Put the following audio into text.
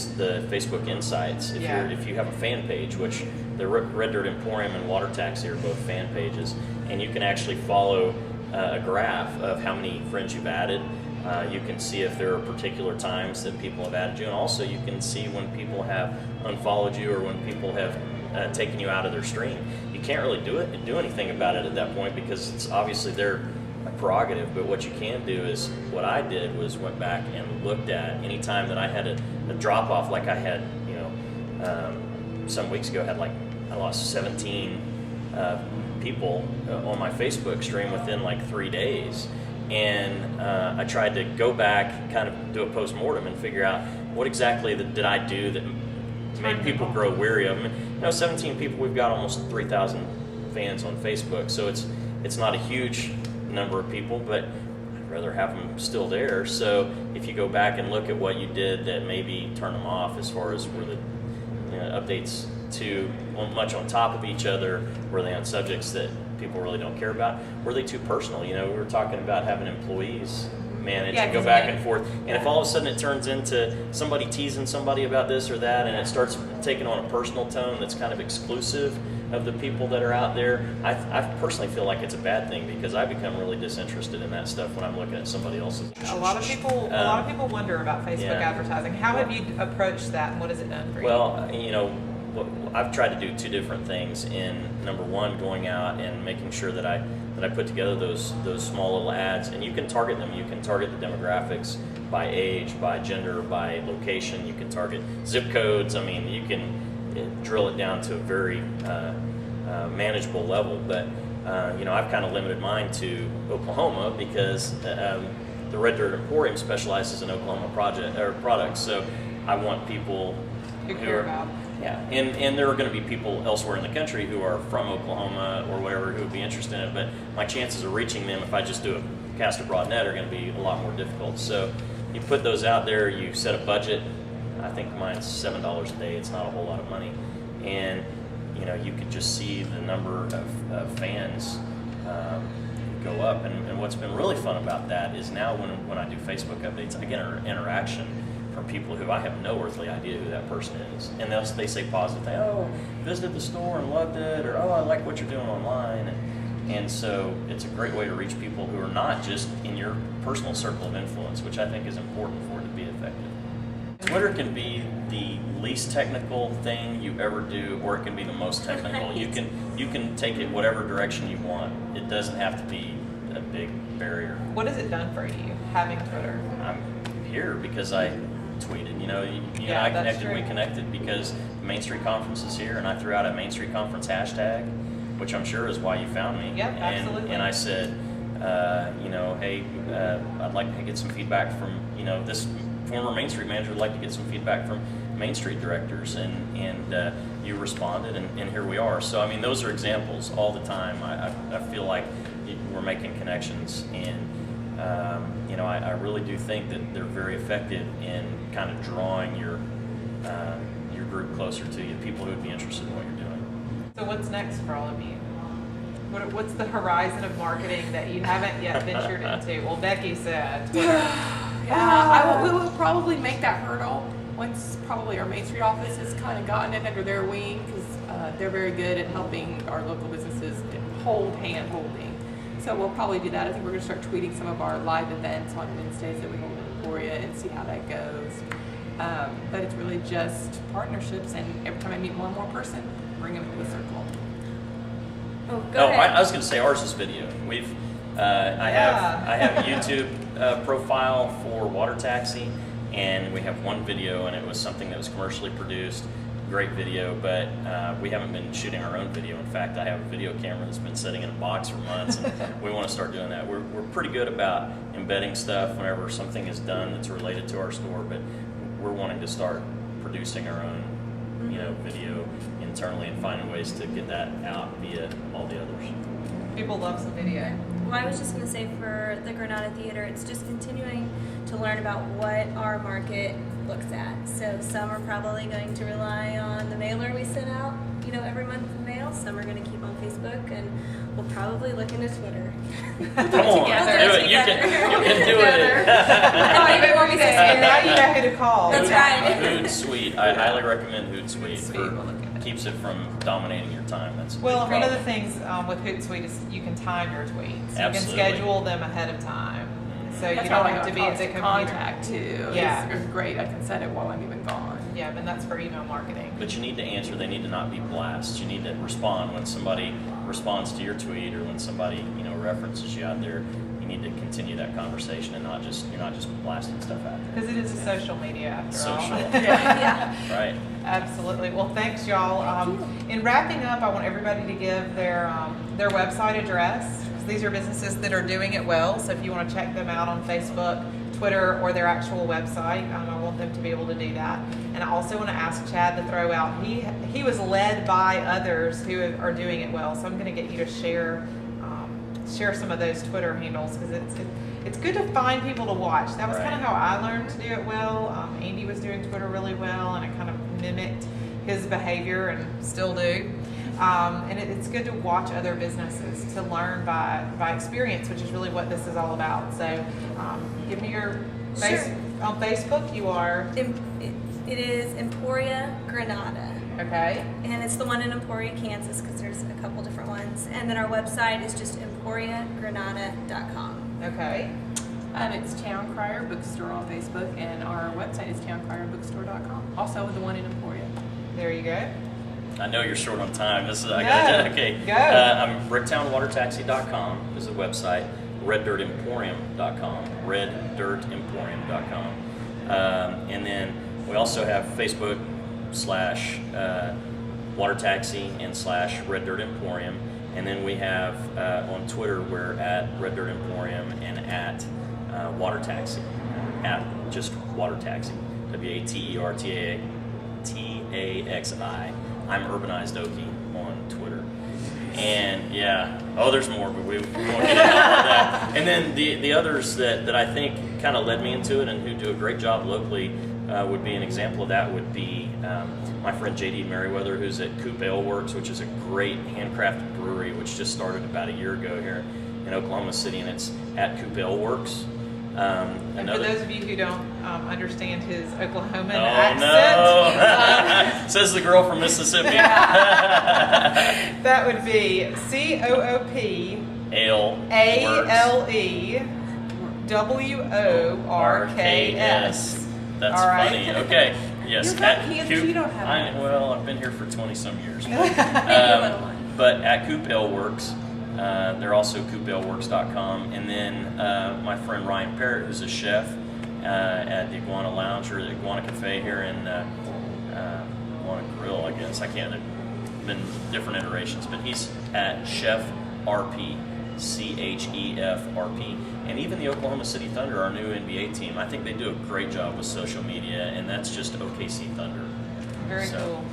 the Facebook Insights. If you have a fan page, which the Red Dirt Emporium and Water Taxi are both fan pages, and you can actually follow a graph of how many friends you've added. You can see if there are particular times that people have added you, and also you can see when people have unfollowed you or when people have taken you out of their stream. You can't really do anything about it at that point because it's obviously their prerogative, but what you can do is, what I did was went back and looked at any time that I had a drop off, like I had, some weeks ago, I lost 17 people on my Facebook stream within like 3 days. And I tried to go back, kind of do a post-mortem and figure out what exactly did I do that made people grow weary of them. 17 people, we've got almost 3,000 fans on Facebook, so it's not a huge number of people, but I'd rather have them still there. So if you go back and look at what you did that maybe turned them off, as far as were the updates too much on top of each other, were they on subjects that people really don't care about, were they too personal? We were talking about having employees manage and go back and forth, and if all of a sudden it turns into somebody teasing somebody about this or that, and it starts taking on a personal tone that's kind of exclusive of the people that are out there, I personally feel like it's a bad thing, because I become really disinterested in that stuff when I'm looking at somebody else's. A lot of people wonder about Facebook advertising. How have you approached that, and what has it done for you? Well, I've tried to do two different things. In number one, going out and making sure that I put together those small little ads, and you can target them. You can target the demographics by age, by gender, by location. You can target zip codes. You can drill it down to a very manageable level. But I've kind of limited mine to Oklahoma, because the Red Dirt Emporium specializes in Oklahoma products. So I want people who care about. Yeah, and there are going to be people elsewhere in the country who are from Oklahoma or whatever who would be interested in it, but my chances of reaching them if I just do a cast a broad net are going to be a lot more difficult. So you put those out there, you set a budget. I think mine's $7 a day. It's not a whole lot of money, and you could just see the number of fans go up. And what's been really fun about that is now when I do Facebook updates, I get interaction from people who I have no earthly idea who that person is, and they say positive things. Oh, visited the store and loved it, or oh, I like what you're doing online, and so it's a great way to reach people who are not just in your personal circle of influence, which I think is important for it to be effective. Twitter can be the least technical thing you ever do, or it can be the most technical. You can take it whatever direction you want. It doesn't have to be a big barrier. What has it done for you, having Twitter? I'm here because I tweeted. We connected because the Main Street Conference is here, and I threw out a Main Street Conference hashtag, which I'm sure is why you found me. Yep, absolutely. And I said, hey, I'd like to get some feedback from, this former Main Street manager would like to get some feedback from Main Street directors, and you responded, and here we are. So, those are examples all the time. I feel like we're making connections, and I really do think that they're very effective in kind of drawing your group closer to you, people who would be interested in what you're doing. So what's next for all of you? What's the horizon of marketing that you haven't yet ventured into? Well, Becky said Twitter. We will probably make that hurdle once probably our Main Street office has kind of gotten it under their wing, because they're very good at helping our local businesses hand-holding. So we'll probably do that. I think we're going to start tweeting some of our live events on Wednesdays that we hold in Emporia and see how that goes. But it's really just partnerships, and every time I meet one more person, bring them into the circle. Oh, go ahead. I was going to say ours is video. I have a YouTube profile for Water Taxi, and we have one video, and it was something that was commercially produced. Great video, but we haven't been shooting our own video. In fact, I have a video camera that's been sitting in a box for months, and we want to start doing that. We're pretty good about embedding stuff whenever something is done that's related to our store, but we're wanting to start producing our own, video internally and finding ways to get that out via all the others. People love some video. Well, I was just going to say, for the Granada Theater, it's just continuing to learn about what our market looks at. So some are probably going to rely on the mailer we send out, every month in mail. Some are going to keep on Facebook, and we'll probably look into Twitter. Come on, do it. You can do it. Now you know who to call. That's right. Hootsuite. I highly recommend Hootsuite. Hootsuite, we'll look at it. Keeps it from dominating your time. That's a Well, big one of the problem. things with Hootsuite is you can time your tweets. Absolutely. You can schedule them ahead of time. So That's you how don't I have got to be at the constant computer. contact too. Yeah. It's great. I can set it while I'm even gone. Yeah, and that's for email marketing. But you need to answer. They need to not be blasts. You need to respond when somebody responds to your tweet or when somebody references you out there. You need to continue that conversation and you're not just blasting stuff out there. Because it is a social media after Social. all. Yeah. Right. Absolutely. Well, thanks, y'all. In wrapping up, I want everybody to give their website address. These are businesses that are doing it well. So if you want to check them out on Facebook, Twitter, or their actual website, I want them to be able to do that. And I also want to ask Chad to throw out. He was led by others who are doing it well. So I'm going to get you to share some of those Twitter handles because it's good to find people to watch. That was kind of how I learned to do it well. Andy was doing Twitter really well, and I kind of mimicked his behavior and still do. And it's good to watch other businesses to learn by experience, which is really what this is all about. So give me your on Facebook. You are It is Emporia Granada. okay. And it's the one in Emporia, Kansas, because there's a couple different ones. And then our website is just emporiagranada.com. Okay. It's Town Crier Bookstore on Facebook, and our website is towncrierbookstore.com. Also the one in Emporia. There you go. I know you're short on time. No, okay. go. I'm bricktownwatertaxi.com is the website. Reddirtemporium.com. Reddirtemporium.com. And then we also have Facebook / Water Taxi and / Red Dirt Emporium. And then we have on Twitter we're at Red Dirt Emporium and at Water Taxi. At just Water Taxi. WATERTAXI. I'm Urbanized Okie on Twitter. And there's more, but we won't get into all that. And then the others that I think kind of led me into it and who do a great job locally would be an example of that would be my friend JD Merriweather, who's at Coop Ale Works, which is a great handcrafted brewery, which just started about a year ago here in Oklahoma City, and it's at Coop Ale Works. And for those of you who don't understand his Oklahoman accent, says the girl from Mississippi. that would be COOP ALEWORKS. That's All right. funny. Okay. Yes. You're from Kansas, you don't have an I've been here for 20-some years. Maybe a little one. But at Coop Ale Works, they're also coopaleworks.com. And then my friend Ryan Parrott, who's a chef at the Iguana Lounge or the Iguana Cafe here in Iguana Grill, I guess. I can't. There've been different iterations, but he's at Chef RP. CHEFRP. And even the Oklahoma City Thunder, our new NBA team, I think they do a great job with social media, and that's just OKC Thunder. Very So, cool.